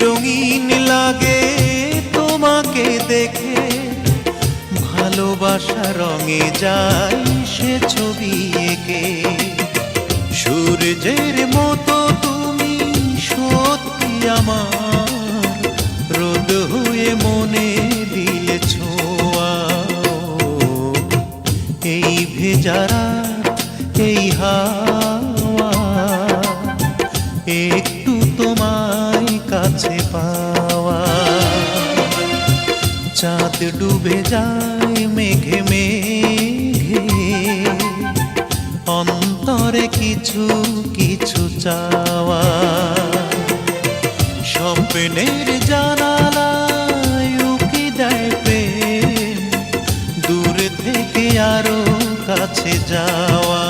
রঙিন লাগে তোমাকে দেখে, ভালোবাসা রঙে যায় সে ছবি এঁকে। সূর্যের মতো তুমি সত্যি আমার, রোদ হয়ে মনে দিলে ছোঁয়া। এই ভেজা রাত, এই হাওয়া, একটু তোমায় কাছে পাওয়া। চাঁদ ডুবে যায় মেঘে মেঘে, অন্তরে কিছু কিছু চাওয়া। স্বপ্নের জানালায় উকি দেয় প্রেম, দূর থেকে আরো কাছে যাওয়া।